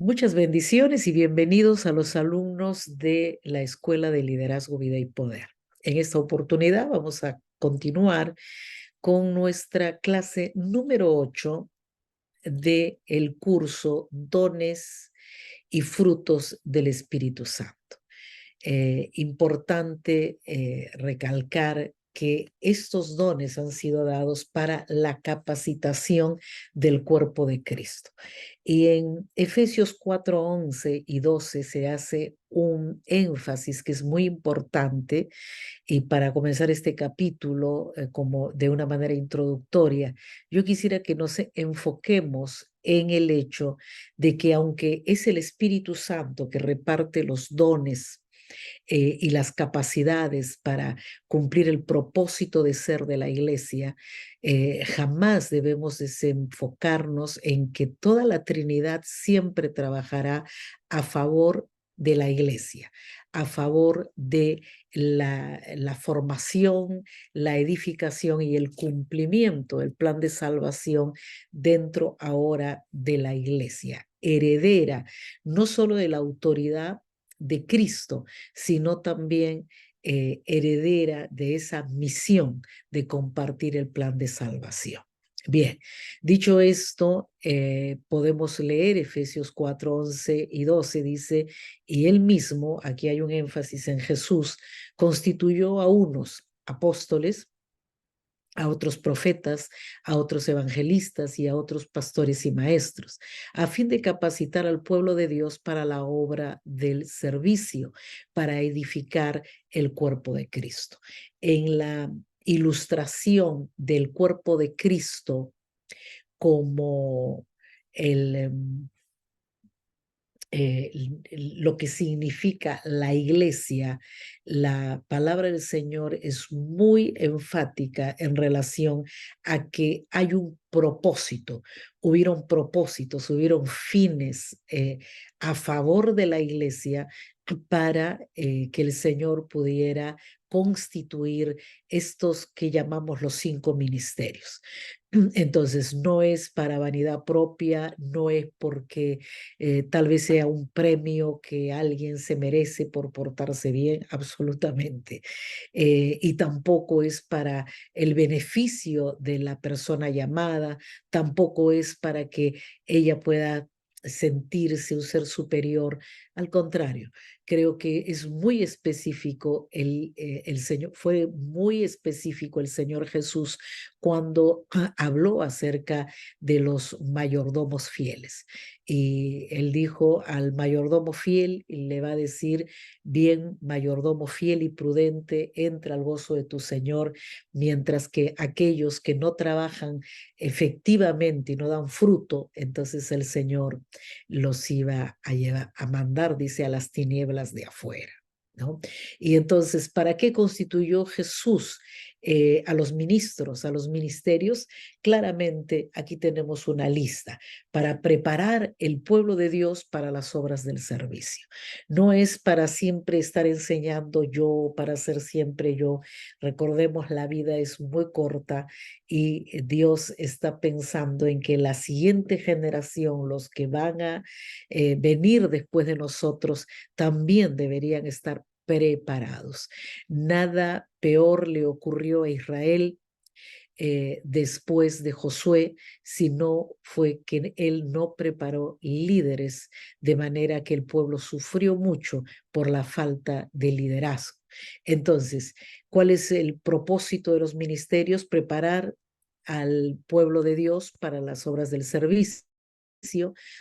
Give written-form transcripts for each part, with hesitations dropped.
Muchas bendiciones y bienvenidos a los alumnos de la Escuela de Liderazgo, Vida y Poder. En esta oportunidad vamos a continuar con nuestra clase número 8 del curso Dones y Frutos del Espíritu Santo. Importante recalcar que estos dones han sido dados para la capacitación del cuerpo de Cristo. Y en Efesios 4, 11 y 12 se hace un énfasis que es muy importante. Y para comenzar este capítulo, como de una manera introductoria, yo quisiera que nos enfoquemos en el hecho de que aunque es el Espíritu Santo que reparte los dones y las capacidades para cumplir el propósito de ser de la iglesia, jamás debemos desenfocarnos en que toda la Trinidad siempre trabajará a favor de la iglesia, a favor de la formación, la edificación y el cumplimiento del plan de salvación dentro ahora de la iglesia, heredera no solo de la autoridad de Cristo, sino también heredera de esa misión de compartir el plan de salvación. Bien, dicho esto, podemos leer Efesios 4, 11 y 12, dice, y él mismo, aquí hay un énfasis en Jesús, constituyó a unos apóstoles, a otros profetas, a otros evangelistas y a otros pastores y maestros, a fin de capacitar al pueblo de Dios para la obra del servicio, para edificar el cuerpo de Cristo. En la ilustración del cuerpo de Cristo como el lo que significa la iglesia, la palabra del Señor es muy enfática en relación a que hay un propósito, hubieron propósitos, hubieron fines a favor de la iglesia para que el Señor pudiera constituir estos que llamamos los 5 ministerios. Entonces, no es para vanidad propia, no es porque tal vez sea un premio que alguien se merece por portarse bien, absolutamente. Y tampoco es para el beneficio de la persona llamada, tampoco es para que ella pueda sentirse un ser superior. Al contrario, creo que es muy específico el Señor, fue muy específico el Señor Jesús cuando habló acerca de los mayordomos fieles. Y él dijo al mayordomo fiel, y le va a decir, bien, mayordomo fiel y prudente, entra al gozo de tu Señor, mientras que aquellos que no trabajan efectivamente y no dan fruto, entonces el Señor los iba a llevar, a mandar, dice, a las tinieblas de afuera, ¿no? Y entonces, ¿para qué constituyó Jesús a los ministros, a los ministerios? Claramente aquí tenemos una lista para preparar el pueblo de Dios para las obras del servicio. No es para siempre estar enseñando yo, para ser siempre yo. Recordemos, la vida es muy corta y Dios está pensando en que la siguiente generación, los que van a venir después de nosotros, también deberían estar preparados. Nada peor le ocurrió a Israel después de Josué, sino fue que él no preparó líderes, de manera que el pueblo sufrió mucho por la falta de liderazgo. Entonces, ¿cuál es el propósito de los ministerios? Preparar al pueblo de Dios para las obras del servicio.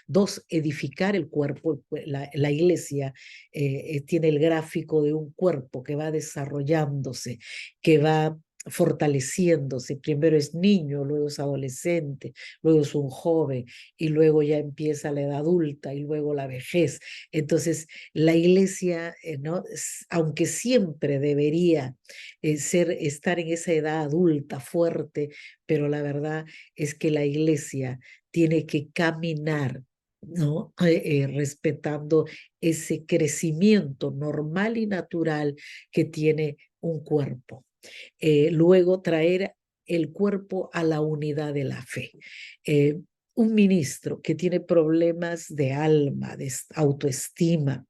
2, edificar el cuerpo. La iglesia tiene el gráfico de un cuerpo que va desarrollándose, que va fortaleciéndose. Primero es niño, luego es adolescente, luego es un joven y luego ya empieza la edad adulta y luego la vejez. Entonces, la iglesia, ¿no? Aunque siempre debería estar en esa edad adulta fuerte, pero la verdad es que la iglesia tiene que caminar, ¿no? Respetando ese crecimiento normal y natural que tiene un cuerpo. Luego traer el cuerpo a la unidad de la fe. un ministro que tiene problemas de alma, de autoestima,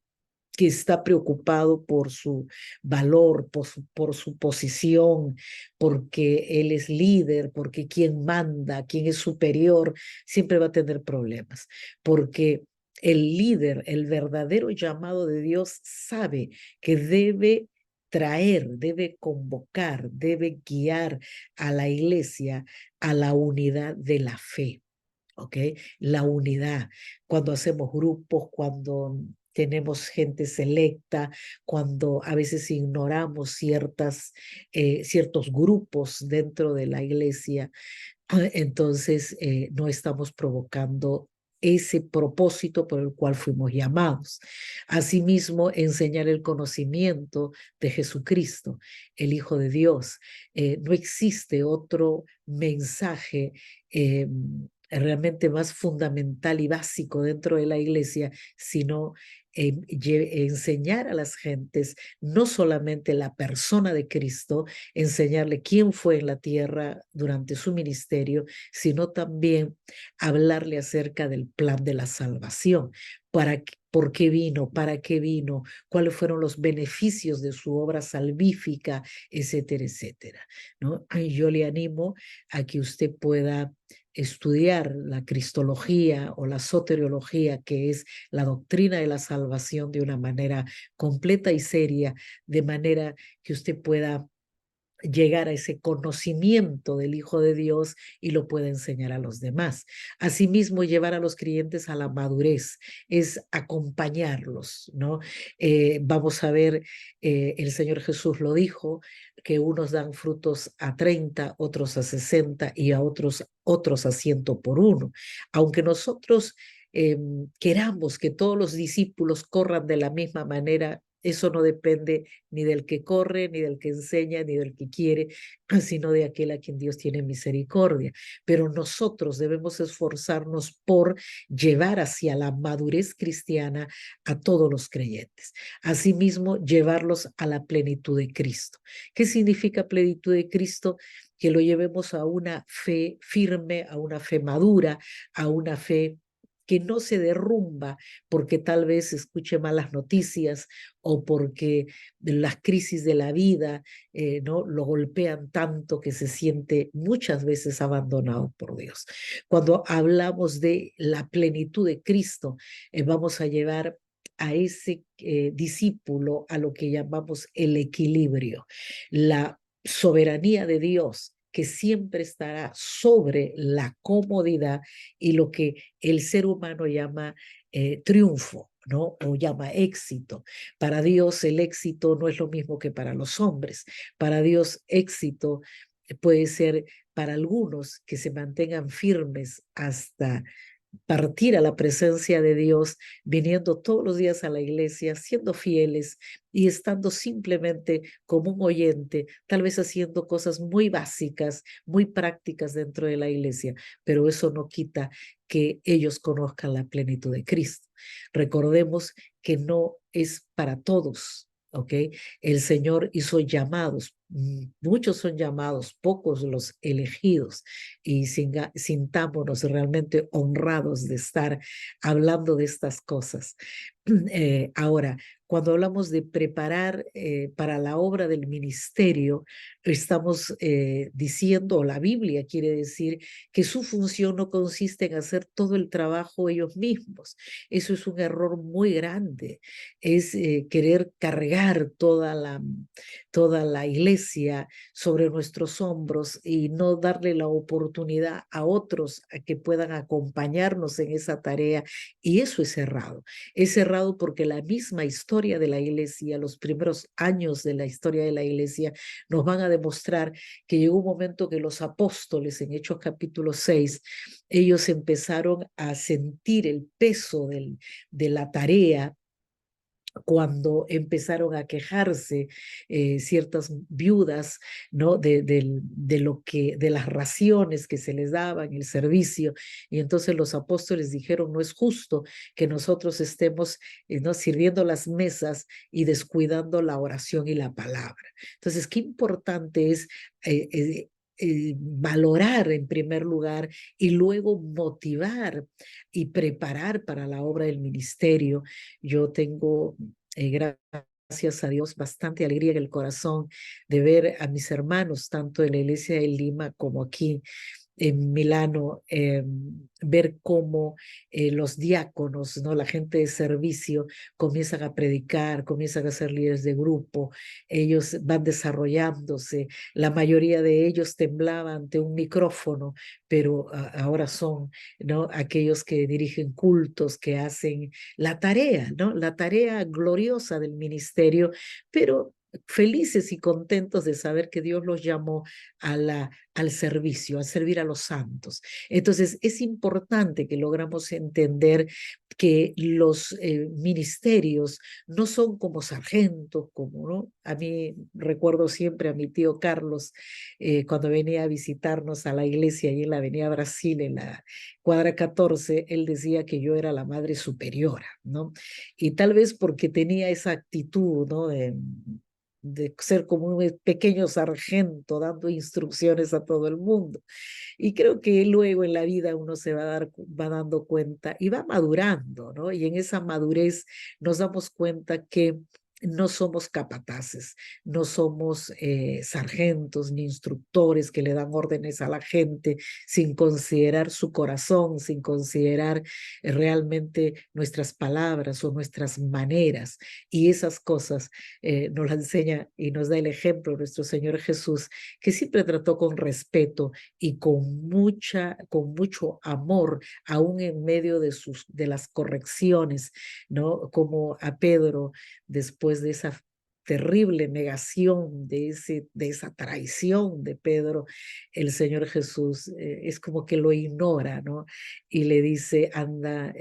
que está preocupado por su valor, por su posición, porque él es líder, porque quien manda, quien es superior, siempre va a tener problemas, porque el líder, el verdadero llamado de Dios, sabe que debe traer, debe convocar, debe guiar a la iglesia a la unidad de la fe. ¿Ok? La unidad, cuando hacemos grupos, cuando tenemos gente selecta, cuando a veces ignoramos ciertos grupos dentro de la iglesia, entonces no estamos provocando ese propósito por el cual fuimos llamados. Asimismo, enseñar el conocimiento de Jesucristo, el Hijo de Dios. No existe otro mensaje realmente más fundamental y básico dentro de la iglesia, sino enseñar a las gentes no solamente la persona de Cristo, enseñarle quién fue en la tierra durante su ministerio, sino también hablarle acerca del plan de la salvación. ¿Por qué vino? ¿Para qué vino? ¿Cuáles fueron los beneficios de su obra salvífica? Etcétera, etcétera, ¿no? Y yo le animo a que usted pueda estudiar la cristología o la soteriología, que es la doctrina de la salvación, de una manera completa y seria, de manera que usted pueda llegar a ese conocimiento del Hijo de Dios y lo pueda enseñar a los demás. Asimismo, llevar a los creyentes a la madurez es acompañarlos, ¿no? Vamos a ver, el Señor Jesús lo dijo, que unos dan frutos a 30, otros a 60 y a otros a 100 por uno. Aunque nosotros queramos que todos los discípulos corran de la misma manera, eso no depende ni del que corre, ni del que enseña, ni del que quiere, sino de aquel a quien Dios tiene misericordia. Pero nosotros debemos esforzarnos por llevar hacia la madurez cristiana a todos los creyentes. Asimismo, llevarlos a la plenitud de Cristo. ¿Qué significa plenitud de Cristo? Que lo llevemos a una fe firme, a una fe madura, a una fe que no se derrumba porque tal vez escuche malas noticias o porque las crisis de la vida ¿no? lo golpean tanto que se siente muchas veces abandonado por Dios. Cuando hablamos de la plenitud de Cristo, vamos a llevar a ese discípulo a lo que llamamos el equilibrio, la soberanía de Dios, que siempre estará sobre la comodidad y lo que el ser humano llama triunfo, ¿no? O llama éxito. Para Dios el éxito no es lo mismo que para los hombres. Para Dios éxito puede ser para algunos que se mantengan firmes hasta partir a la presencia de Dios, viniendo todos los días a la iglesia, siendo fieles y estando simplemente como un oyente, tal vez haciendo cosas muy básicas, muy prácticas dentro de la iglesia, pero eso no quita que ellos conozcan la plenitud de Cristo. Recordemos que no es para todos. ¿Ok? El Señor hizo llamados, muchos son llamados, pocos los elegidos, y sintámonos realmente honrados de estar hablando de estas cosas. Ahora, cuando hablamos de preparar para la obra del ministerio, estamos diciendo, o la Biblia quiere decir, que su función no consiste en hacer todo el trabajo ellos mismos. Eso es un error muy grande. Es querer cargar toda la iglesia sobre nuestros hombros y no darle la oportunidad a otros a que puedan acompañarnos en esa tarea. Y eso es errado. Es errado porque la misma historia de la iglesia, los primeros años de la historia de la iglesia, nos van a demostrar que llegó un momento que los apóstoles, en Hechos capítulo 6, ellos empezaron a sentir el peso de la tarea cuando empezaron a quejarse ciertas viudas, ¿no? De las raciones que se les daban, el servicio, y entonces los apóstoles dijeron, no es justo que nosotros estemos ¿no? sirviendo las mesas y descuidando la oración y la palabra. Entonces, qué importante es valorar en primer lugar y luego motivar y preparar para la obra del ministerio. Yo tengo, gracias a Dios, bastante alegría en el corazón de ver a mis hermanos, tanto en la iglesia de Lima como aquí en Milano, ver cómo los diáconos, ¿no? La gente de servicio comienzan a predicar, comienzan a ser líderes de grupo, ellos van desarrollándose, la mayoría de ellos temblaban ante un micrófono, pero ahora son, ¿no? Aquellos que dirigen cultos, que hacen la tarea, ¿no? La tarea gloriosa del ministerio, pero felices y contentos de saber que Dios los llamó al servicio, a servir a los santos. Entonces, es importante que logramos entender que los ministerios no son como sargentos, como, ¿no? A mí recuerdo siempre a mi tío Carlos, cuando venía a visitarnos a la iglesia y en la Avenida Brasil, en la cuadra 14, él decía que yo era la madre superiora, ¿no? Y tal vez porque tenía esa actitud, ¿no? De ser como un pequeño sargento dando instrucciones a todo el mundo. Y creo que luego en la vida uno se va dando cuenta y va madurando, ¿no? Y en esa madurez nos damos cuenta que no somos capataces, no somos sargentos ni instructores que le dan órdenes a la gente sin considerar su corazón, sin considerar realmente nuestras palabras o nuestras maneras. Y esas cosas nos las enseña y nos da el ejemplo nuestro Señor Jesús, que siempre trató con respeto y con mucho amor, aún en medio de las correcciones, ¿no? Como a Pedro, después de esa terrible negación, de esa traición de Pedro, el Señor Jesús es como que lo ignora, ¿no? Y le dice, anda,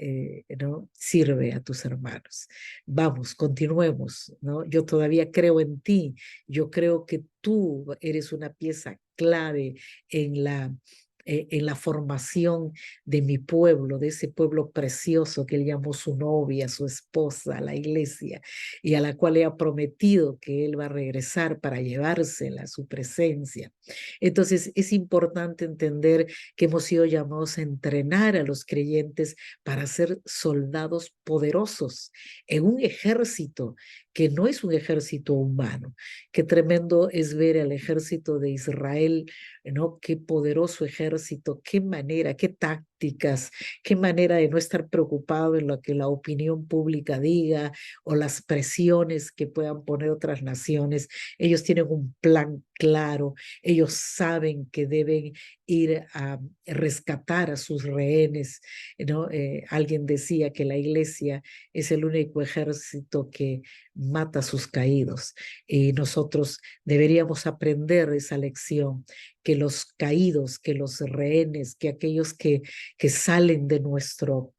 ¿no? Sirve a tus hermanos. Vamos, continuemos, ¿no? Yo todavía creo en ti, yo creo que tú eres una pieza clave en la formación de mi pueblo, de ese pueblo precioso que él llamó su novia, su esposa, la iglesia, y a la cual le ha prometido que él va a regresar para llevársela a su presencia. Entonces es importante entender que hemos sido llamados a entrenar a los creyentes para ser soldados poderosos en un ejército que no es un ejército humano. Qué tremendo es ver al ejército de Israel, ¿no? Qué poderoso ejército, qué manera, qué tácticas, qué manera de no estar preocupado en lo que la opinión pública diga o las presiones que puedan poner otras naciones. Ellos tienen un plan claro, ellos saben que deben ir a rescatar a sus rehenes, ¿no? Alguien decía que la iglesia es el único ejército que mata a sus caídos y nosotros deberíamos aprender esa lección, que los caídos, que los rehenes, que aquellos que salen de nuestro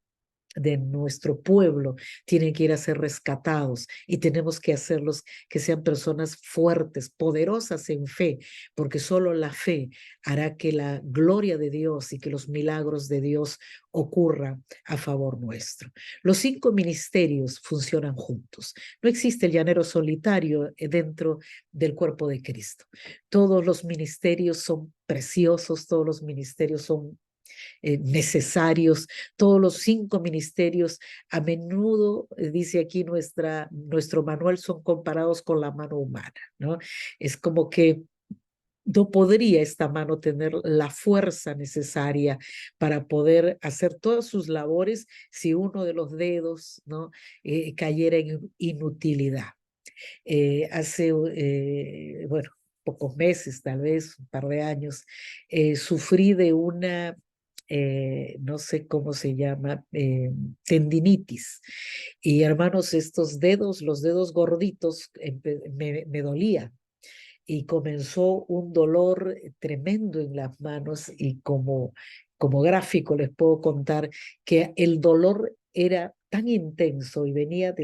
pueblo tienen que ir a ser rescatados y tenemos que hacerlos que sean personas fuertes, poderosas en fe, porque solo la fe hará que la gloria de Dios y que los milagros de Dios ocurran a favor nuestro. Los 5 ministerios funcionan juntos. No existe el llanero solitario dentro del cuerpo de Cristo. Todos los ministerios son preciosos, todos los ministerios son necesarios. Todos los 5 ministerios a menudo, dice aquí nuestro manual, son comparados con la mano humana, ¿no? Es como que no podría esta mano tener la fuerza necesaria para poder hacer todas sus labores si uno de los dedos, ¿no? Cayera en inutilidad. Hace, bueno, pocos meses, tal vez un par de años, sufrí de una, no sé cómo se llama, tendinitis. Y hermanos, estos dedos, los dedos gorditos, me dolían. Y comenzó un dolor tremendo en las manos y como gráfico les puedo contar que el dolor era tan intenso y venía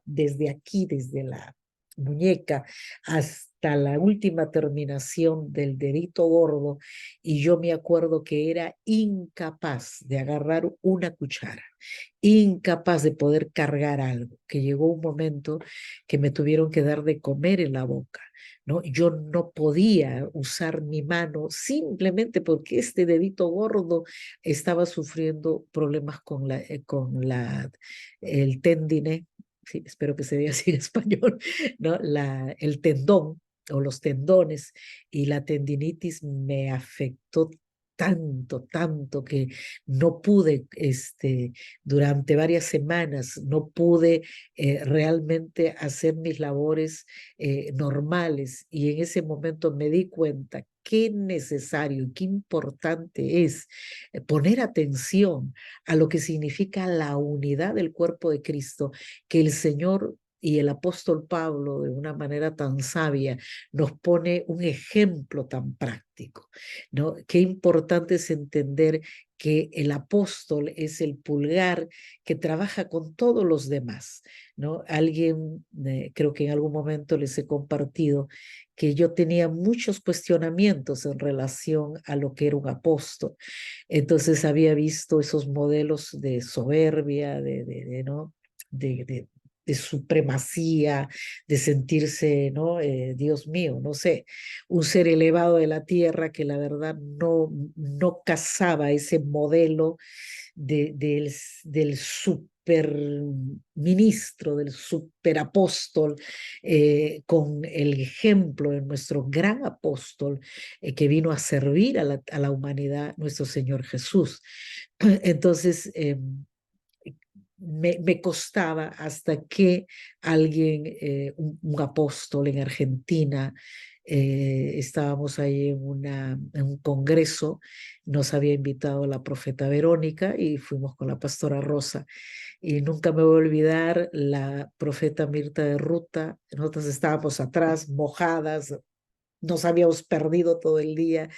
desde aquí, desde la muñeca hasta la última terminación del dedito gordo, y yo me acuerdo que era incapaz de agarrar una cuchara, incapaz de poder cargar algo, que llegó un momento que me tuvieron que dar de comer en la boca ¿no? Yo no podía usar mi mano simplemente porque este dedito gordo estaba sufriendo problemas el tendine, sí, espero que se diga así en español, ¿no? El tendón o los tendones, y la tendinitis me afectó tanto, tanto que no pude, durante varias semanas, no pude realmente hacer mis labores normales, y en ese momento me di cuenta qué necesario y qué importante es poner atención a lo que significa la unidad del cuerpo de Cristo, que el Señor y el apóstol Pablo, de una manera tan sabia, nos pone un ejemplo tan práctico, ¿no? Qué importante es entender que el apóstol es el pulgar que trabaja con todos los demás, ¿no? Alguien, creo que en algún momento les he compartido que yo tenía muchos cuestionamientos en relación a lo que era un apóstol. Entonces había visto esos modelos de soberbia, ¿no? de, de supremacía, de sentirse, ¿no? Dios mío, no sé, un ser elevado de la tierra que la verdad no casaba ese modelo del super ministro, del superapóstol, con el ejemplo de nuestro gran apóstol que vino a servir a la humanidad, nuestro Señor Jesús. Entonces, me costaba hasta que alguien, un apóstol en Argentina, estábamos ahí en un congreso, nos había invitado la profeta Verónica y fuimos con la pastora Rosa. Y nunca me voy a olvidar la profeta Mirta de Ruta. Nosotros estábamos atrás, mojadas, nos habíamos perdido todo el día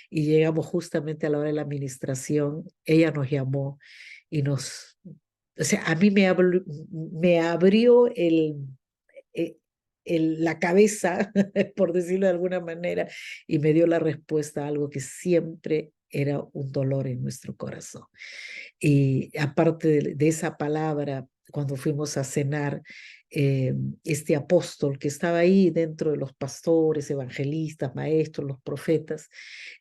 y llegamos justamente a la hora de la administración. Ella nos llamó y o sea, a mí me abrió eh, la cabeza, por decirlo de alguna manera, y me dio la respuesta a algo que siempre era un dolor en nuestro corazón. Y aparte de esa palabra, cuando fuimos a cenar, eh, este apóstol que estaba ahí dentro de los pastores, evangelistas, maestros, los profetas,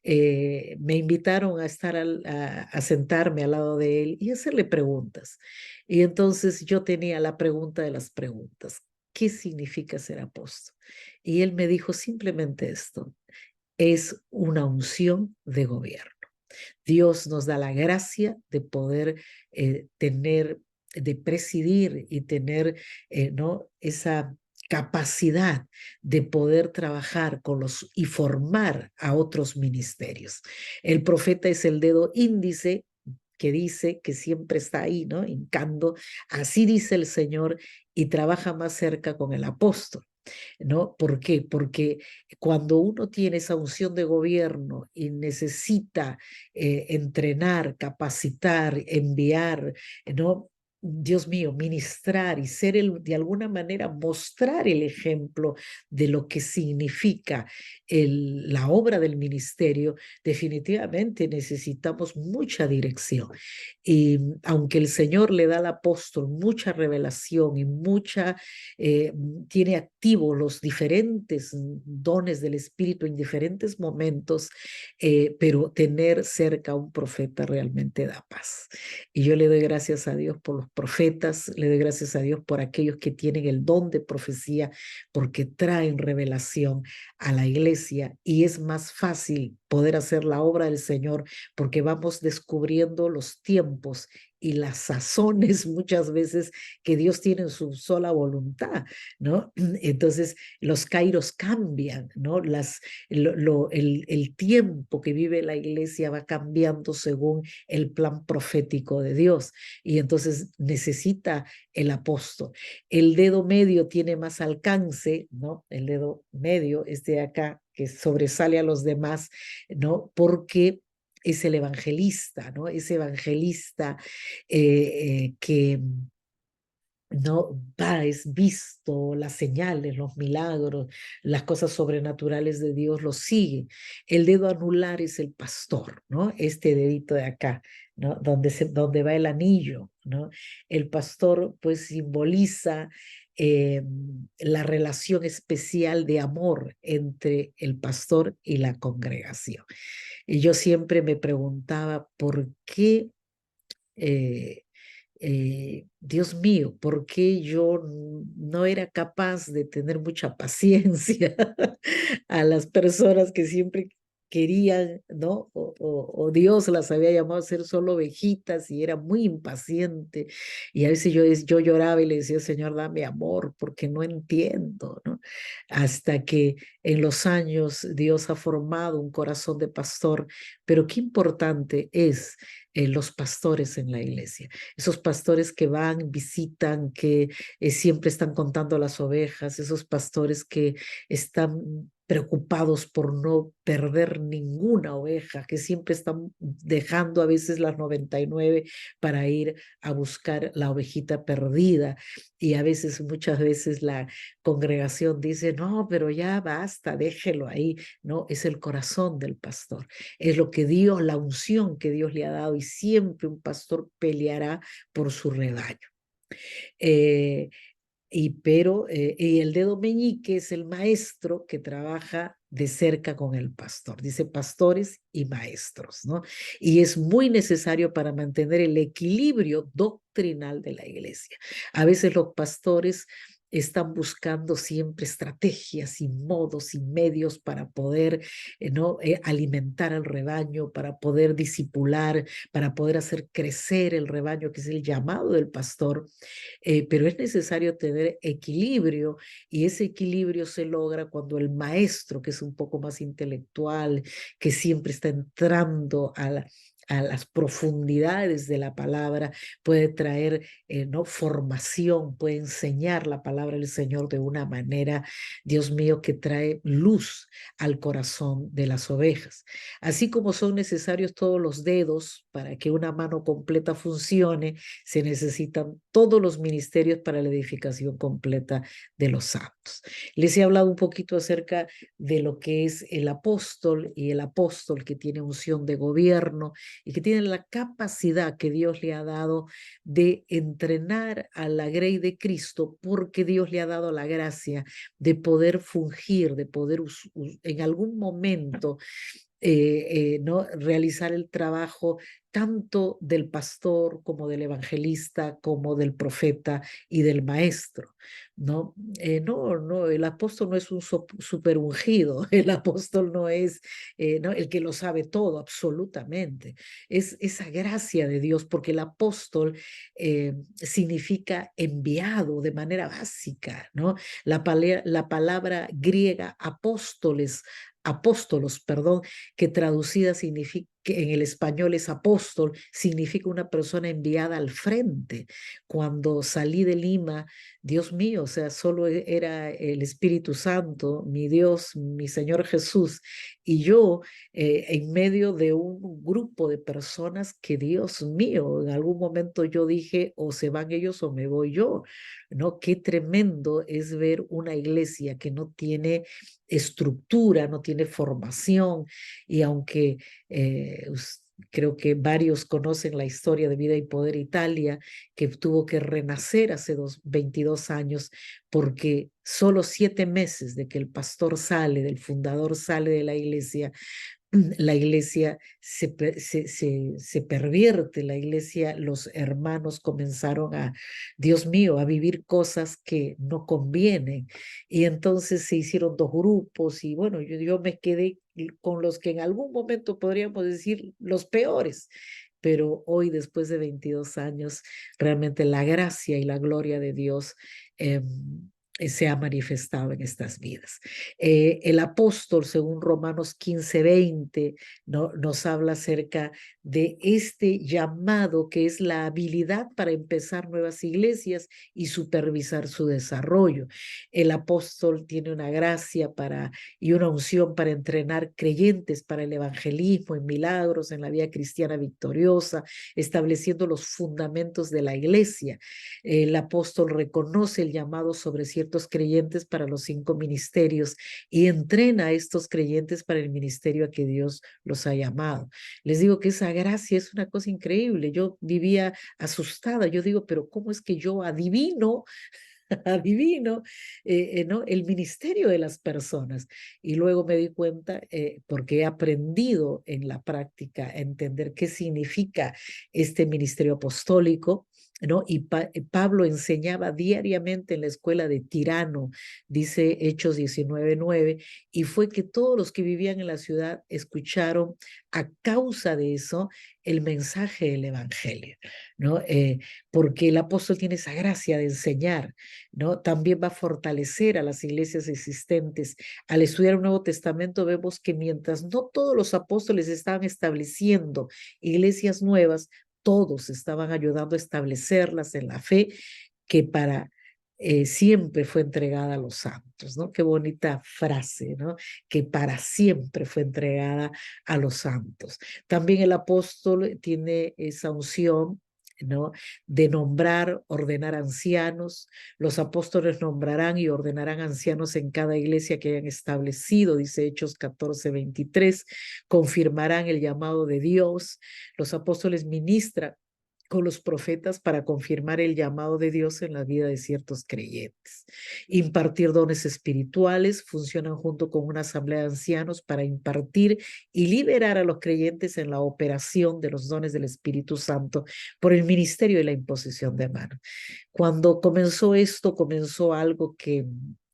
me invitaron a a sentarme al lado de él y hacerle preguntas. Y entonces yo tenía la pregunta de las preguntas: ¿qué significa ser apóstol? Y él me dijo simplemente esto: es una unción de gobierno. Dios nos da la gracia de poder de presidir y tener, ¿no? Esa capacidad de poder trabajar con y formar a otros ministerios. El profeta es el dedo índice que dice que siempre está ahí, ¿no? Hincando, así dice el Señor, y trabaja más cerca con el apóstol. ¿No? ¿Por qué? Porque cuando uno tiene esa unción de gobierno y necesita entrenar, capacitar, enviar, ¿no? Dios mío, ministrar y de alguna manera mostrar el ejemplo de lo que significa la obra del ministerio, definitivamente necesitamos mucha dirección. Y aunque el Señor le da al apóstol mucha revelación y eh, tiene activos los diferentes dones del Espíritu en diferentes momentos, pero tener cerca a un profeta realmente da paz. Y yo le doy gracias a Dios por los profetas, le doy gracias a Dios por aquellos que tienen el don de profecía, porque traen revelación a la iglesia, y es más fácil poder hacer la obra del Señor porque vamos descubriendo los tiempos y las sazones muchas veces que Dios tiene en su sola voluntad, ¿no? Entonces los kairos cambian, ¿no? El tiempo que vive la iglesia va cambiando según el plan profético de Dios, y entonces necesita el apóstol. El dedo medio tiene más alcance, ¿no? El dedo medio es de acá, que sobresale a los demás, ¿no? Porque es el evangelista, ¿no? Ese evangelista que no va, es visto, las señales, los milagros, las cosas sobrenaturales de Dios lo sigue. El dedo anular es el pastor, ¿no? Este dedito de acá, ¿no? Donde va el anillo, ¿no? El pastor pues simboliza la relación especial de amor entre el pastor y la congregación. Y yo siempre me preguntaba por qué, eh, Dios mío, por qué yo no era capaz de tener mucha paciencia a las personas que siempre querían, ¿no? O Dios las había llamado a ser solo ovejitas y era muy impaciente. Y a veces yo lloraba y le decía, Señor, dame amor, porque no entiendo, ¿no? Hasta que en los años Dios ha formado un corazón de pastor, pero qué importante es los pastores en la iglesia, esos pastores que van, visitan, que siempre están contando las ovejas, esos pastores que están preocupados por no perder ninguna oveja, que siempre están dejando a veces las 99 para ir a buscar la ovejita perdida. Y a veces, muchas veces la congregación dice, no, pero ya basta, déjelo ahí. No, es el corazón del pastor, es lo que Dios, la unción que Dios le ha dado, y siempre un pastor peleará por su rebaño. Eh, y el dedo meñique es el maestro que trabaja de cerca con el pastor. Dice pastores y maestros, ¿no? Y es muy necesario para mantener el equilibrio doctrinal de la iglesia. A veces los pastores están buscando siempre estrategias y modos y medios para poder, ¿no? Alimentar al rebaño, para poder disipular, para poder hacer crecer el rebaño, que es el llamado del pastor. Pero es necesario tener equilibrio, y ese equilibrio se logra cuando el maestro, que es un poco más intelectual, que siempre está entrando a las profundidades de la palabra, puede traer, ¿no? Formación, puede enseñar la palabra del Señor de una manera, Dios mío, que trae luz al corazón de las ovejas. Así como son necesarios todos los dedos para que una mano completa funcione, se necesitan todos los ministerios para la edificación completa de los santos. Les he hablado un poquito acerca de lo que es el apóstol, y el apóstol que tiene unción de gobierno y que tiene la capacidad que Dios le ha dado de entrenar a la grey de Cristo, porque Dios le ha dado la gracia de poder fungir, de poder en algún momento, ¿no? Realizar el trabajo tanto del pastor como del evangelista, como del profeta y del maestro, ¿no? No, el apóstol no es un super ungido, el apóstol no es, ¿no? El que lo sabe todo, absolutamente. Es esa gracia de Dios, porque el apóstol significa enviado de manera básica, ¿no? La palabra griega apóstolos, perdón, que traducida significa, que en el español es apóstol, significa una persona enviada al frente. Cuando salí de Lima, Dios mío, o sea, solo era el Espíritu Santo, mi Dios, mi Señor Jesús, y yo, en medio de un grupo de personas que, Dios mío, en algún momento yo dije, o se van ellos o me voy yo, ¿no? Qué tremendo es ver una iglesia que no tiene estructura, no tiene formación, y aunque creo que varios conocen la historia de Vida y Poder Italia, que tuvo que renacer hace 22 años, porque solo 7 meses de que el pastor sale, del fundador sale de la iglesia se pervierte, la iglesia, los hermanos comenzaron a, Dios mío, a vivir cosas que no convienen. Y entonces se hicieron dos grupos, y bueno, yo me quedé con los que en algún momento podríamos decir los peores. Pero hoy, después de 22 años, realmente la gracia y la gloria de Dios se ha manifestado en estas vidas. El apóstol, según Romanos 15:20, ¿no? Nos habla acerca de este llamado, que es la habilidad para empezar nuevas iglesias y supervisar su desarrollo. El apóstol tiene una gracia y una unción para entrenar creyentes para el evangelismo, en milagros, en la vida cristiana victoriosa, estableciendo los fundamentos de la iglesia. El apóstol reconoce el llamado sobre ciertos creyentes para los 5 ministerios y entrena a estos creyentes para el ministerio a que Dios los ha llamado. Les digo que esa gracia es una cosa increíble. Yo vivía asustada. Yo digo, pero ¿cómo es que yo adivino adivino, ¿no? El ministerio de las personas. Y luego me di cuenta, porque he aprendido en la práctica a entender qué significa este ministerio apostólico, ¿no? Y Pablo enseñaba diariamente en la escuela de Tirano, dice Hechos 19:9, y fue que todos los que vivían en la ciudad escucharon a causa de eso el mensaje del evangelio, ¿no? Porque el apóstol tiene esa gracia de enseñar, ¿no? También va a fortalecer a las iglesias existentes. Al estudiar el Nuevo Testamento vemos que mientras no todos los apóstoles estaban estableciendo iglesias nuevas, todos estaban ayudando a establecerlas en la fe que para siempre fue entregada a los santos, ¿no? Qué bonita frase, ¿no? Que para siempre fue entregada a los santos. También el apóstol tiene esa unción, ¿no? De nombrar, ordenar ancianos. Los apóstoles nombrarán y ordenarán ancianos en cada iglesia que hayan establecido, dice Hechos 14:23. Confirmarán el llamado de Dios. Los apóstoles ministran con los profetas para confirmar el llamado de Dios en la vida de ciertos creyentes. Impartir dones espirituales, funcionan junto con una asamblea de ancianos para impartir y liberar a los creyentes en la operación de los dones del Espíritu Santo por el ministerio y la imposición de manos. Cuando comenzó esto, comenzó algo que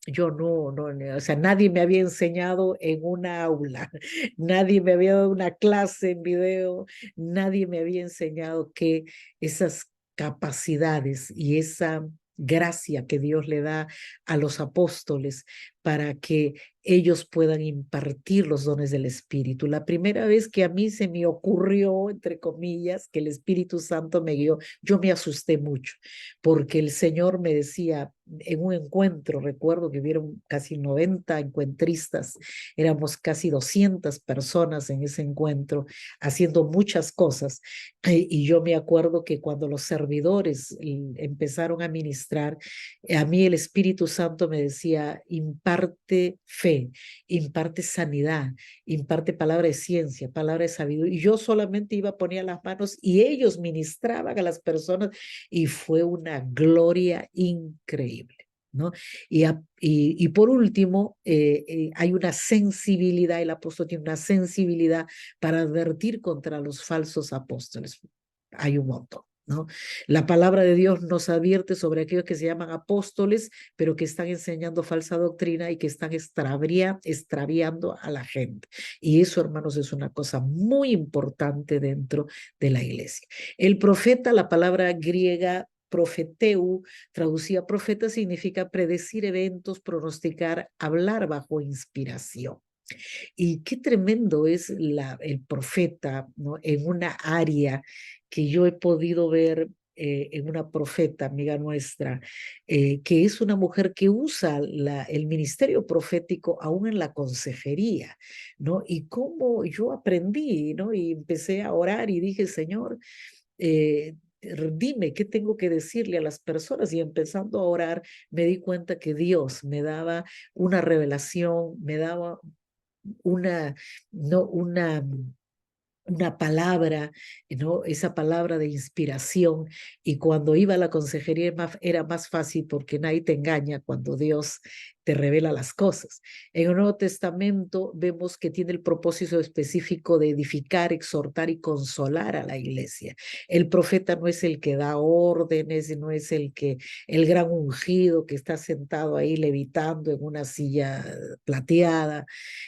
yo o sea, nadie me había enseñado en una aula, nadie me había dado una clase en video, nadie me había enseñado que esas capacidades y esa gracia que Dios le da a los apóstoles para que ellos puedan impartir los dones del Espíritu. La primera vez que a mí se me ocurrió, entre comillas, que el Espíritu Santo me guió, yo me asusté mucho, porque el Señor me decía en un encuentro, recuerdo que hubieron casi 90 encuentristas, éramos casi 200 personas en ese encuentro, haciendo muchas cosas, y yo me acuerdo que cuando los servidores empezaron a ministrar, a mí el Espíritu Santo me decía, imparte fe, imparte sanidad, imparte palabra de ciencia, palabra de sabiduría. Y yo solamente iba a poner las manos y ellos ministraban a las personas y fue una gloria increíble, ¿no? Y por último, hay una sensibilidad, el apóstol tiene una sensibilidad para advertir contra los falsos apóstoles. Hay un montón, ¿no? La palabra de Dios nos advierte sobre aquellos que se llaman apóstoles, pero que están enseñando falsa doctrina y que están extraviando a la gente. Y eso, hermanos, es una cosa muy importante dentro de la iglesia. El profeta, la palabra griega profeteu, traducida profeta, significa predecir eventos, pronosticar, hablar bajo inspiración. Y qué tremendo es el profeta, ¿no? En una área que yo he podido ver en una profeta, amiga nuestra, que es una mujer que usa el ministerio profético aún en la consejería, ¿no? Y cómo yo aprendí, ¿no? Y empecé a orar y dije, Señor, dime qué tengo que decirle a las personas, y empezando a orar me di cuenta que Dios me daba una revelación, me daba una, no, una palabra, ¿no? Esa palabra de inspiración. Y cuando iba a la consejería era más fácil porque nadie te engaña cuando Dios te revela las cosas. En el Nuevo Testamento vemos que tiene el propósito específico de edificar, exhortar y consolar a la iglesia. El profeta no es el que da órdenes, no es el gran ungido que está sentado ahí levitando en una silla plateada.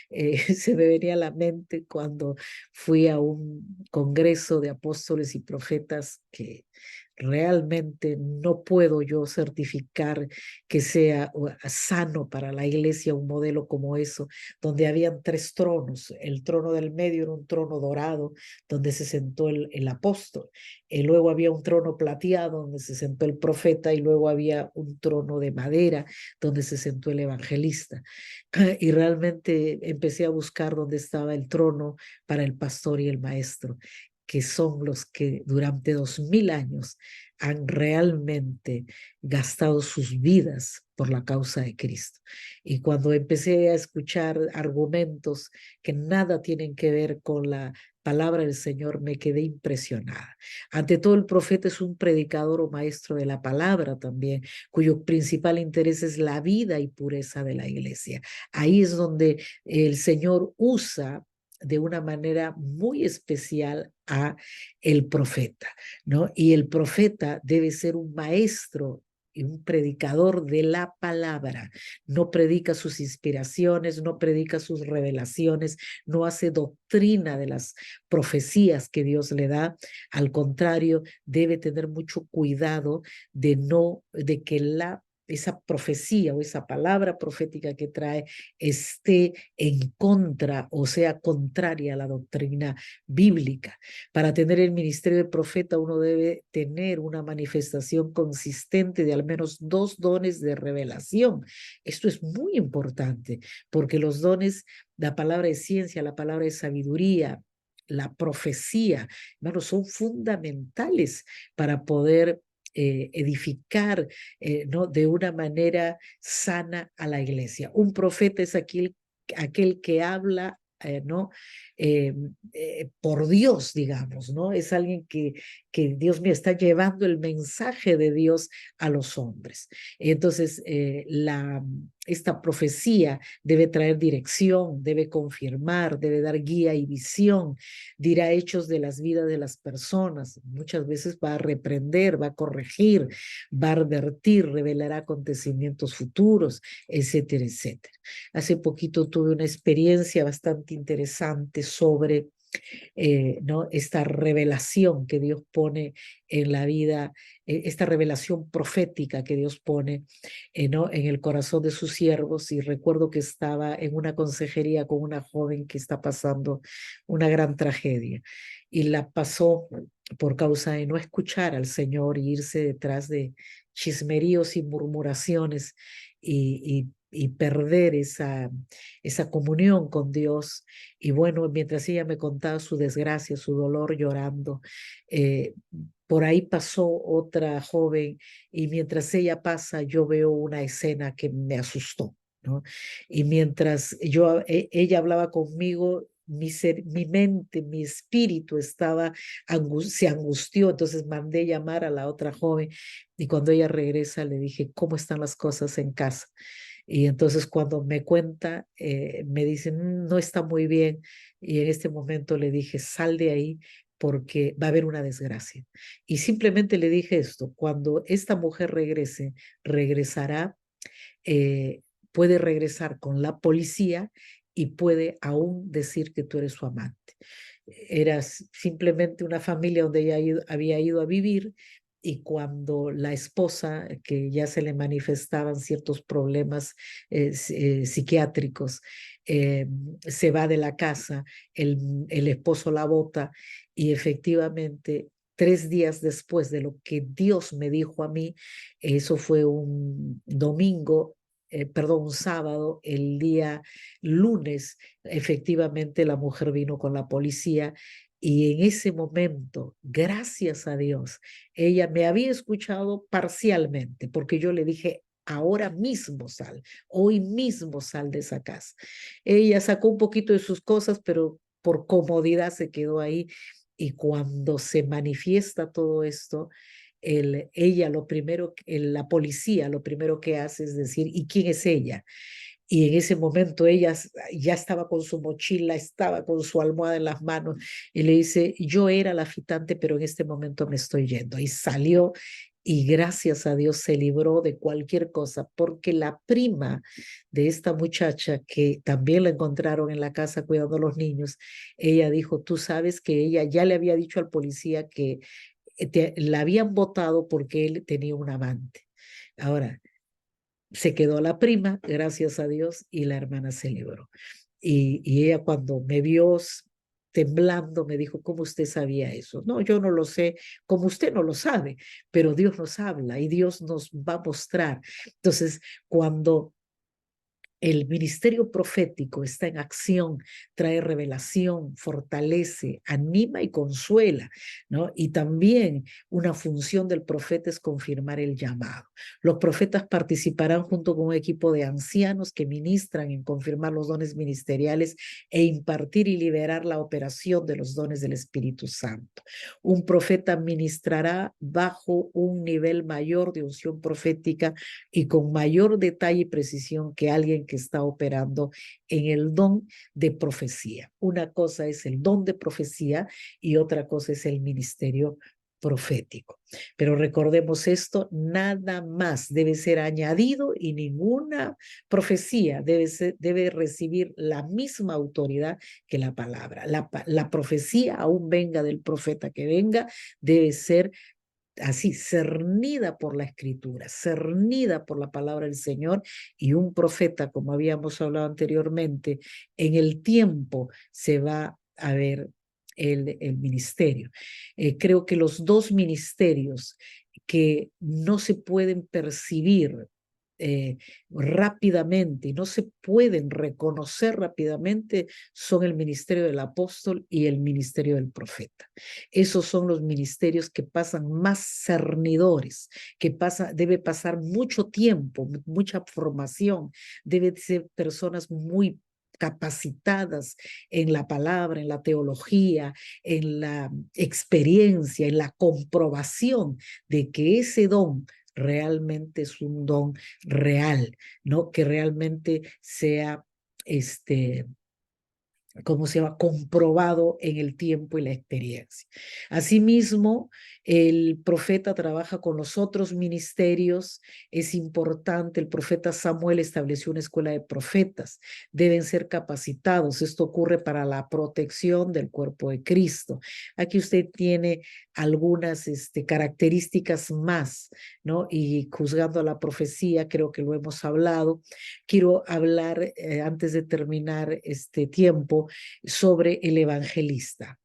Se me venía a la mente cuando fui a un congreso de apóstoles y profetas que realmente no puedo yo certificar que sea sano para la iglesia un modelo como eso, donde habían 3 tronos. El trono del medio era un trono dorado donde se sentó el apóstol. Y luego había un trono plateado donde se sentó el profeta y luego había un trono de madera donde se sentó el evangelista. Y realmente empecé a buscar dónde estaba el trono para el pastor y el maestro. que son los que durante 2000 años han realmente gastado sus vidas por la causa de Cristo. Y cuando empecé a escuchar argumentos que nada tienen que ver con la palabra del Señor, me quedé impresionada. Ante todo, el profeta es un predicador o maestro de la palabra también, cuyo principal interés es la vida y pureza de la iglesia. Ahí es donde el Señor usa de una manera muy especial a el profeta, ¿no? Y el profeta debe ser un maestro y un predicador de la palabra. No predica sus inspiraciones, no predica sus revelaciones, no hace doctrina de las profecías que Dios le da. Al contrario, debe tener mucho cuidado de que esa profecía o esa palabra profética que trae esté en contra o sea contraria a la doctrina bíblica. Para tener el ministerio de profeta, uno debe tener una manifestación consistente de al menos 2 dones de revelación. Esto es muy importante porque los dones, la palabra de ciencia, la palabra de sabiduría, la profecía, hermanos, son fundamentales para poder edificar, ¿no? De una manera sana a la iglesia. Un profeta es aquel que habla, ¿no? Por Dios, digamos, ¿no? Es alguien que Dios mío está llevando el mensaje de Dios a los hombres. Entonces, esta profecía debe traer dirección, debe confirmar, debe dar guía y visión, dirá hechos de las vidas de las personas. Muchas veces va a reprender, va a corregir, va a advertir, revelará acontecimientos futuros, etcétera, etcétera. Hace poquito tuve una experiencia bastante interesante sobre ¿no? Esta revelación que Dios pone en la vida, esta revelación profética que Dios pone, ¿no? En el corazón de sus siervos. Y recuerdo que estaba en una consejería con una joven que está pasando una gran tragedia y la pasó por causa de no escuchar al Señor y irse detrás de chismeríos y murmuraciones y perder esa comunión con Dios. Y bueno, mientras ella me contaba su desgracia, su dolor llorando, eh, por ahí pasó otra joven y mientras ella pasa yo veo una escena que me asustó, ¿no? Y mientras ella hablaba conmigo, mi mente, mi espíritu se angustió, entonces mandé llamar a la otra joven y cuando ella regresa le dije, ¿cómo están las cosas en casa? Y entonces cuando me cuenta, me dice, no está muy bien. Y en este momento le dije, sal de ahí porque va a haber una desgracia. Y simplemente le dije esto, cuando esta mujer regrese, regresará, eh, puede regresar con la policía y puede aún decir que tú eres su amante. Eras simplemente una familia donde ella había ido a vivir y cuando la esposa, que ya se le manifestaban ciertos problemas psiquiátricos, se va de la casa, el esposo la bota y efectivamente 3 días después de lo que Dios me dijo a mí, eso fue un domingo, perdón, un sábado, el día lunes, efectivamente la mujer vino con la policía y en ese momento, gracias a Dios, ella me había escuchado parcialmente porque yo le dije, ahora mismo sal, hoy mismo sal de esa casa. Ella sacó un poquito de sus cosas, pero por comodidad se quedó ahí y cuando se manifiesta todo esto, la policía lo primero que hace es decir, ¿y quién es ella? Y en ese momento ella ya estaba con su mochila, estaba con su almohada en las manos y le dice, yo era la fitante, pero en este momento me estoy yendo. Y salió y gracias a Dios se libró de cualquier cosa, porque la prima de esta muchacha, que también la encontraron en la casa cuidando a los niños, ella dijo, tú sabes que ella ya le había dicho al policía que la habían votado porque él tenía un amante. Ahora, se quedó la prima, gracias a Dios, y la hermana se libró. Y ella cuando me vio temblando me dijo, ¿cómo usted sabía eso? No, yo no lo sé, como usted no lo sabe, pero Dios nos habla y Dios nos va a mostrar. Entonces, cuando El ministerio profético está en acción, trae revelación, fortalece, anima y consuela, ¿no? Y también una función del profeta es confirmar el llamado. Los profetas participarán junto con un equipo de ancianos que ministran en confirmar los dones ministeriales e impartir y liberar la operación de los dones del Espíritu Santo. Un profeta ministrará bajo un nivel mayor de unción profética y con mayor detalle y precisión que alguien que está operando en el don de profecía. Una cosa es el don de profecía y otra cosa es el ministerio profético. Pero recordemos esto, nada más debe ser añadido y ninguna profecía debe recibir la misma autoridad que la palabra. La profecía, aún venga del profeta que venga, debe ser así, cernida por la escritura, cernida por la palabra del Señor, y un profeta, como habíamos hablado anteriormente, en el tiempo se va a ver el ministerio. Creo que los dos ministerios que no se pueden percibir rápidamente y no se pueden reconocer rápidamente son el ministerio del apóstol y el ministerio del profeta. Esos son los ministerios que pasan más cernidores, debe pasar mucho tiempo, mucha formación, deben ser personas muy capacitadas en la palabra, en la teología, en la experiencia, en la comprobación de que ese don realmente es un don real, ¿no? Que realmente sea ¿cómo se llama? Comprobado en el tiempo y la experiencia. Asimismo, el profeta trabaja con los otros ministerios. Es importante, el profeta Samuel estableció una escuela de profetas. Deben ser capacitados. Esto ocurre para la protección del cuerpo de Cristo. Aquí usted tiene algunas características más, ¿no? Y juzgando a la profecía, creo que lo hemos hablado. Quiero hablar, antes de terminar este tiempo, sobre el evangelista.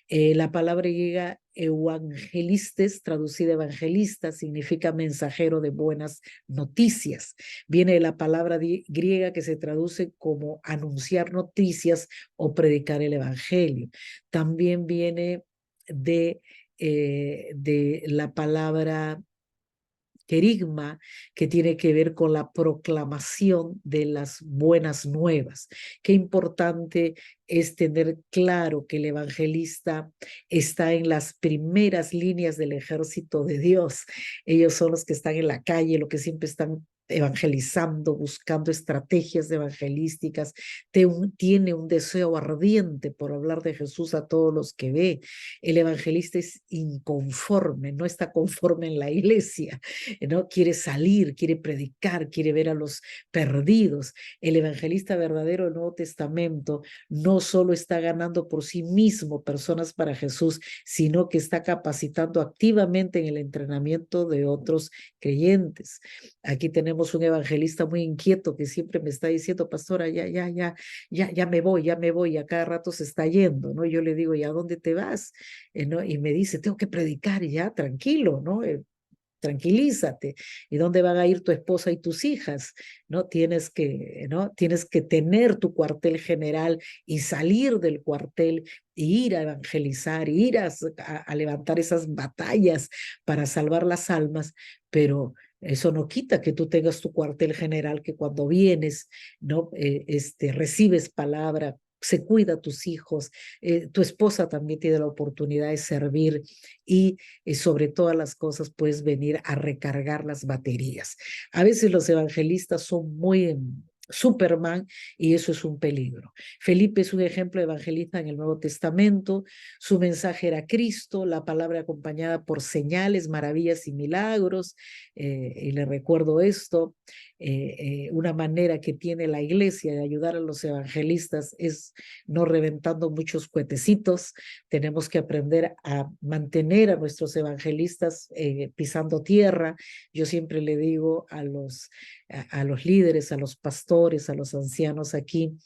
La palabra griega evangelistes, traducida evangelista, significa mensajero de buenas noticias. Viene de la palabra griega que se traduce como anunciar noticias o predicar el evangelio. También viene de la palabra querigma, que tiene que ver con la proclamación de las buenas nuevas. Qué importante es tener claro que el evangelista está en las primeras líneas del ejército de Dios. Ellos son los que están en la calle, los que siempre están evangelizando, buscando estrategias evangelísticas, tiene un deseo ardiente por hablar de Jesús a todos los que ve. El evangelista es inconforme, no está conforme en la iglesia, ¿no? Quiere salir, quiere predicar, quiere ver a los perdidos. El evangelista verdadero del Nuevo Testamento no solo está ganando por sí mismo personas para Jesús, sino que está capacitando activamente en el entrenamiento de otros creyentes. Aquí tenemos un evangelista muy inquieto que siempre me está diciendo, pastora, ya me voy, y a cada rato se está yendo, ¿no? Yo le digo, ¿y a dónde te vas? ¿No? Y me dice, tengo que predicar, y ya, tranquilo, ¿no? Tranquilízate. ¿Y dónde van a ir tu esposa y tus hijas? ¿No? Tienes que tener tu cuartel general y salir del cuartel e ir a evangelizar, ir a levantar esas batallas para salvar las almas, pero eso no quita que tú tengas tu cuartel general, que cuando vienes, ¿no? Recibes palabra, se cuida a tus hijos, tu esposa también tiene la oportunidad de servir y sobre todas las cosas puedes venir a recargar las baterías. A veces los evangelistas son muy Superman y eso es un peligro. Felipe es un ejemplo de evangelista en el Nuevo Testamento. Su mensaje era Cristo, la palabra acompañada por señales, maravillas y milagros. Y le recuerdo esto, una manera que tiene la iglesia de ayudar a los evangelistas es no reventando muchos cuetecitos. Tenemos que aprender a mantener a nuestros evangelistas pisando tierra. Yo siempre le digo a los líderes, a los pastores, pastores, a los ancianos aquí,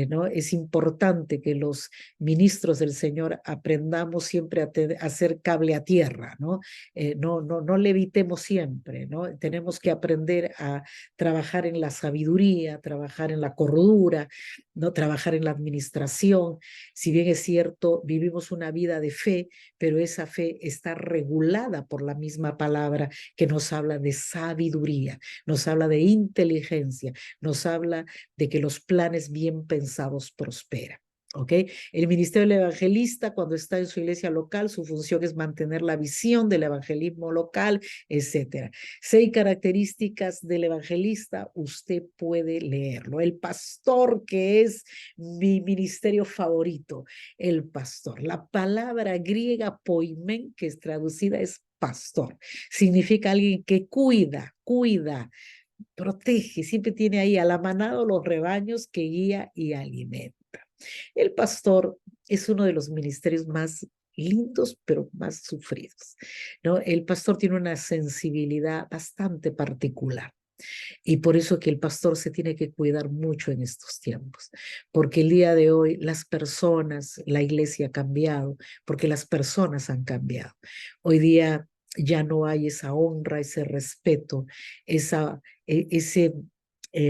¿no? Es importante que los ministros del Señor aprendamos siempre a hacer cable a tierra, ¿no? No levitemos siempre, ¿no? Tenemos que aprender a trabajar en la sabiduría, trabajar en la cordura, ¿no? Trabajar en la administración. Si bien es cierto, vivimos una vida de fe, pero esa fe está regulada por la misma palabra que nos habla de sabiduría, nos habla de inteligencia, nos habla de que los planes bien pensados prosperan. ¿Ok? El ministerio del evangelista, cuando está en su iglesia local, su función es mantener la visión del evangelismo local, etcétera. 6 características del evangelista, usted puede leerlo. El pastor, que es mi ministerio favorito, el pastor. La palabra griega poimen, que es traducida, es pastor. Significa alguien que cuida, protege, siempre tiene ahí a la manada los rebaños que guía y alimenta. El pastor es uno de los ministerios más lindos, pero más sufridos, ¿no? El pastor tiene una sensibilidad bastante particular. Y por eso que el pastor se tiene que cuidar mucho en estos tiempos, porque el día de hoy las personas, la iglesia ha cambiado, porque las personas han cambiado. Hoy día ya no hay esa honra, ese respeto, ese,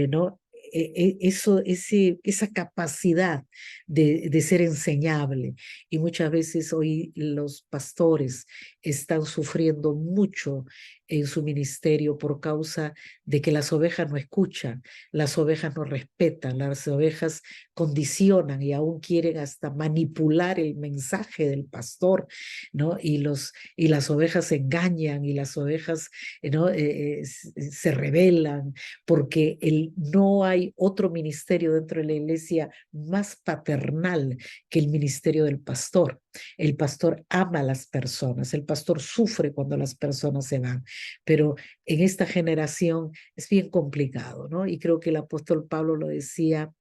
¿no? Esa capacidad de ser enseñable. Y muchas veces hoy los pastores están sufriendo mucho en su ministerio por causa de que las ovejas no escuchan, las ovejas no respetan, las ovejas condicionan y aún quieren hasta manipular el mensaje del pastor, ¿no? Y las ovejas se engañan y las ovejas, ¿no? Se rebelan porque no hay otro ministerio dentro de la iglesia más paternal que el ministerio del pastor. El pastor ama a las personas, el pastor sufre cuando las personas se van, pero en esta generación es bien complicado, ¿no? Y creo que el apóstol Pablo lo decía,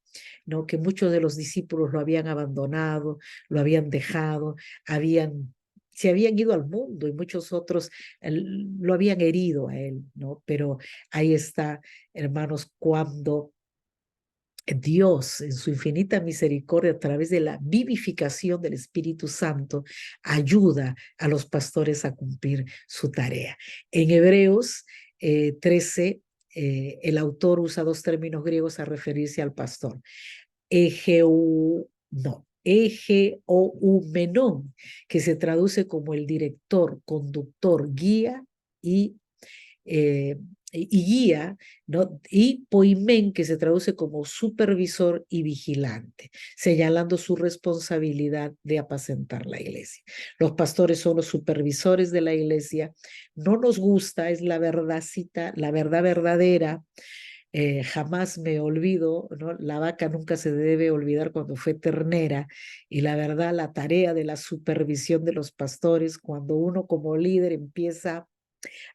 ¿no? Que muchos de los discípulos lo habían abandonado, lo habían dejado, se habían ido al mundo y muchos otros lo habían herido a él, ¿no? Pero ahí está, hermanos, cuando Dios, en su infinita misericordia, a través de la vivificación del Espíritu Santo, ayuda a los pastores a cumplir su tarea. En Hebreos 13, el autor usa 2 términos griegos a referirse al pastor. Egeoumenon, que se traduce como el director, conductor, guía y eh, y guía, ¿no? Y poimen, que se traduce como supervisor y vigilante, señalando su responsabilidad de apacentar la iglesia. Los pastores son los supervisores de la iglesia. No nos gusta, es la verdadcita, la verdad verdadera. Jamás me olvido, ¿no? La vaca nunca se debe olvidar cuando fue ternera, y la verdad, la tarea de la supervisión de los pastores, cuando uno como líder empieza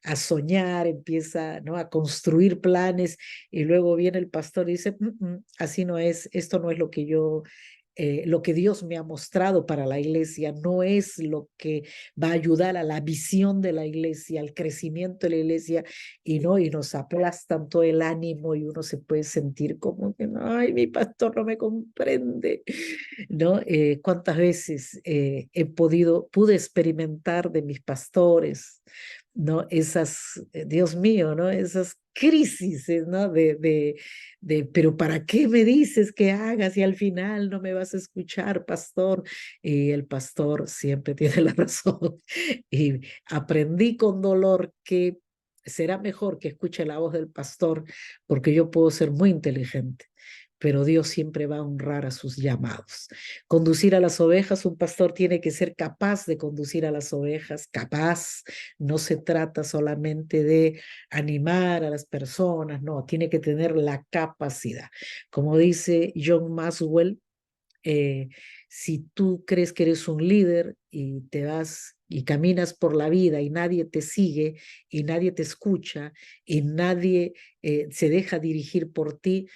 a soñar, empieza, ¿no? A construir planes y luego viene el pastor y dice, así no es, esto no es lo que Dios me ha mostrado para la iglesia, no es lo que va a ayudar a la visión de la iglesia, al crecimiento de la iglesia, y nos aplastan todo el ánimo y uno se puede sentir como que, ay, mi pastor no me comprende, ¿no? ¿Cuántas veces pude experimentar de mis pastores, ¿no? Dios mío, ¿no? Esas crisis, ¿no? Pero ¿para qué me dices que hagas y al final no me vas a escuchar, pastor? Y el pastor siempre tiene la razón. Y aprendí con dolor que será mejor que escuche la voz del pastor, porque yo puedo ser muy inteligente, pero Dios siempre va a honrar a sus llamados. Conducir a las ovejas, un pastor tiene que ser capaz de conducir a las ovejas, capaz. No se trata solamente de animar a las personas, no, tiene que tener la capacidad. Como dice John Maxwell, eh, si tú crees que eres un líder y te vas y caminas por la vida y nadie te sigue y nadie te escucha y nadie se deja dirigir por ti,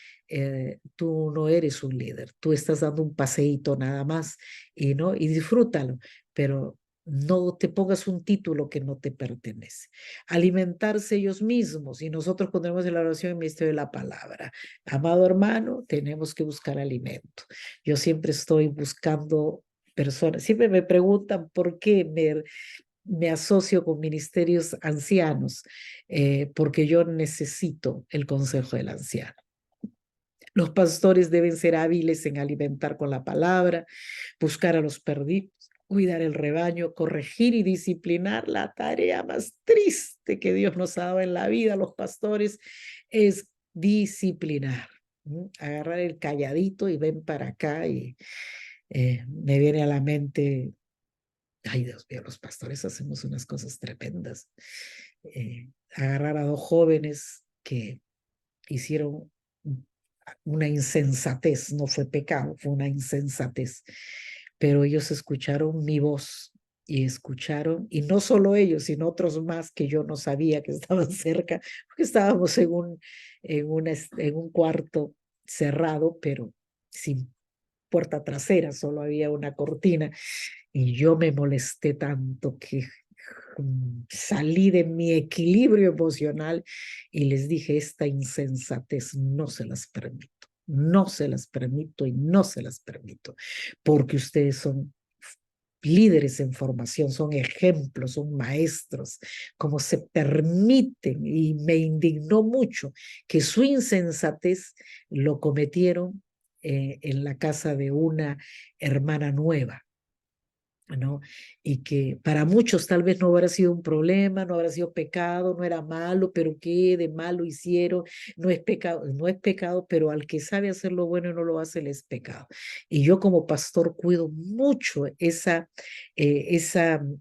tú no eres un líder, tú estás dando un paseíto nada más y disfrútalo, pero no te pongas un título que no te pertenece. Alimentarse ellos mismos. Y nosotros pondremos en la oración el ministerio de la palabra. Amado hermano, tenemos que buscar alimento. Yo siempre estoy buscando personas. Siempre me preguntan por qué me asocio con ministerios ancianos, porque yo necesito el consejo del anciano. Los pastores deben ser hábiles en alimentar con la palabra, buscar a los perdidos, cuidar el rebaño, corregir y disciplinar. La tarea más triste que Dios nos ha dado en la vida, los pastores, es disciplinar. Agarrar el calladito y ven para acá y me viene a la mente, ay Dios mío, los pastores hacemos unas cosas tremendas. Agarrar a dos jóvenes que hicieron una insensatez, no fue pecado, fue una insensatez, pero ellos escucharon mi voz y escucharon, y no solo ellos, sino otros más que yo no sabía que estaban cerca, porque estábamos en un cuarto cerrado, pero sin puerta trasera, solo había una cortina, y yo me molesté tanto que salí de mi equilibrio emocional y les dije, esta insensatez no se las permito, no se las permito y no se las permito, porque ustedes son líderes en formación, son ejemplos, son maestros, como se permiten, y me indignó mucho que su insensatez lo cometieron en la casa de una hermana nueva, ¿no? Y que para muchos tal vez no habrá sido un problema, no habrá sido pecado, no era malo, pero qué de malo hicieron, no es pecado, pero al que sabe hacer lo bueno y no lo hace, le es pecado. Y yo como pastor cuido mucho esa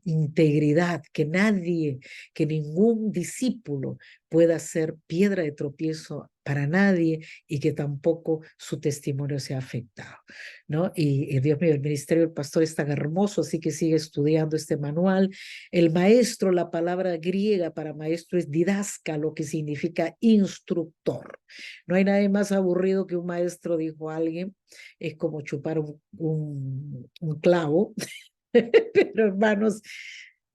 integridad, que nadie, que ningún discípulo pueda ser piedra de tropiezo para nadie y que tampoco su testimonio sea afectado, ¿no? Y Dios mío, el ministerio del pastor es tan hermoso, así que sigue estudiando este manual. El maestro, la palabra griega para maestro es didáscalo, que significa instructor. No hay nada más aburrido que un maestro, dijo alguien, es como chupar un clavo. Pero hermanos,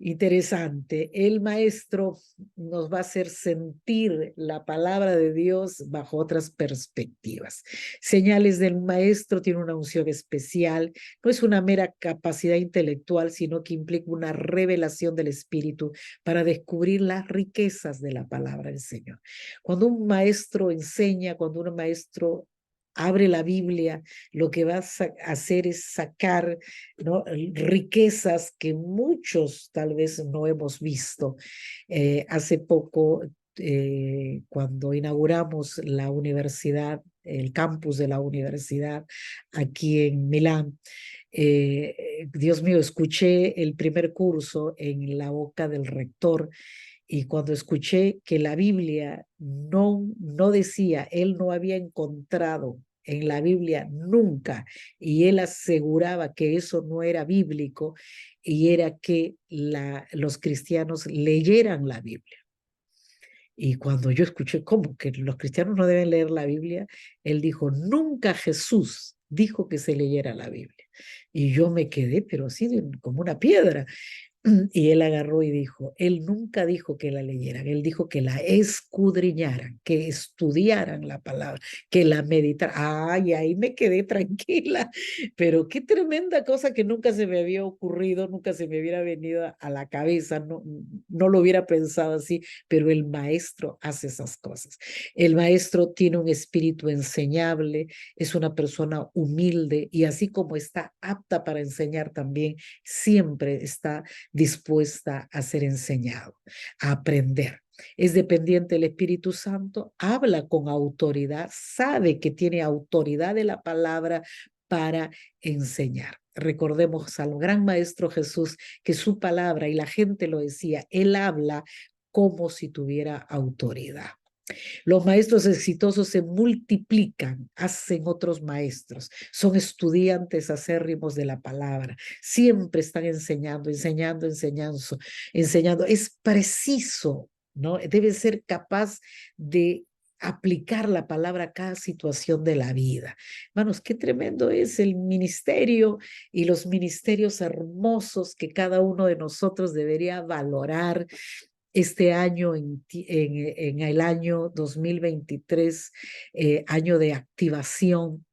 interesante. El maestro nos va a hacer sentir la palabra de Dios bajo otras perspectivas. Señales del maestro: tiene una unción especial, no es una mera capacidad intelectual, sino que implica una revelación del Espíritu para descubrir las riquezas de la palabra del Señor. Cuando un maestro enseña, cuando un maestro abre la Biblia, lo que va a hacer es sacar, ¿no?, riquezas que muchos tal vez no hemos visto. Hace poco, cuando inauguramos la universidad, el campus de la universidad aquí en Milán, Dios mío, escuché el primer curso en la boca del rector, y cuando escuché que la Biblia no decía, él no había encontrado en la Biblia nunca, y él aseguraba que eso no era bíblico, y era que los cristianos leyeran la Biblia. Y cuando yo escuché cómo que los cristianos no deben leer la Biblia, él dijo, nunca Jesús dijo que se leyera la Biblia. Y yo me quedé, pero así como una piedra. Y él agarró y dijo, él nunca dijo que la leyeran, él dijo que la escudriñaran, que estudiaran la palabra, que la meditaran. Ay, ahí me quedé tranquila, pero qué tremenda cosa que nunca se me había ocurrido, nunca se me hubiera venido a la cabeza, no lo hubiera pensado así, pero el maestro hace esas cosas. El maestro tiene un espíritu enseñable, es una persona humilde, y así como está apta para enseñar, también siempre está dispuesta a ser enseñado, a aprender. Es dependiente del Espíritu Santo, habla con autoridad, sabe que tiene autoridad de la palabra para enseñar. Recordemos al gran Maestro Jesús, que su palabra, y la gente lo decía, él habla como si tuviera autoridad. Los maestros exitosos se multiplican, hacen otros maestros, son estudiantes acérrimos de la palabra, siempre están enseñando, enseñando, enseñando, enseñando. Es preciso, ¿no? Debe ser capaz de aplicar la palabra a cada situación de la vida. Hermanos, qué tremendo es el ministerio y los ministerios hermosos que cada uno de nosotros debería valorar este año, en el año 2023, año de activación.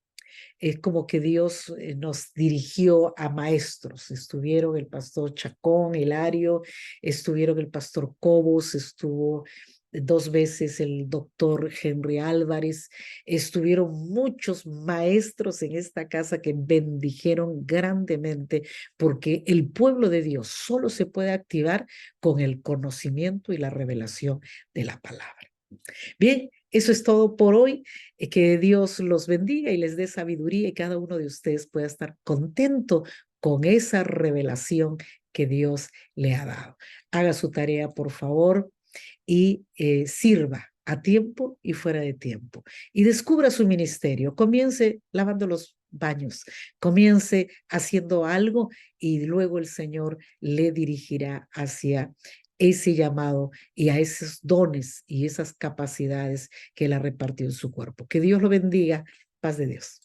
Es como que Dios nos dirigió a maestros. Estuvieron el pastor Chacón, Hilario, estuvieron el pastor Cobos, estuvo 2 veces el doctor Henry Álvarez, estuvieron muchos maestros en esta casa que bendijeron grandemente, porque el pueblo de Dios solo se puede activar con el conocimiento y la revelación de la palabra. Bien, eso es todo por hoy. Que Dios los bendiga y les dé sabiduría y cada uno de ustedes pueda estar contento con esa revelación que Dios le ha dado. Haga su tarea, por favor, y sirva a tiempo y fuera de tiempo. Y descubra su ministerio. Comience lavando los baños, comience haciendo algo y luego el Señor le dirigirá hacia ese llamado y a esos dones y esas capacidades que Él ha repartido en su cuerpo. Que Dios lo bendiga. Paz de Dios.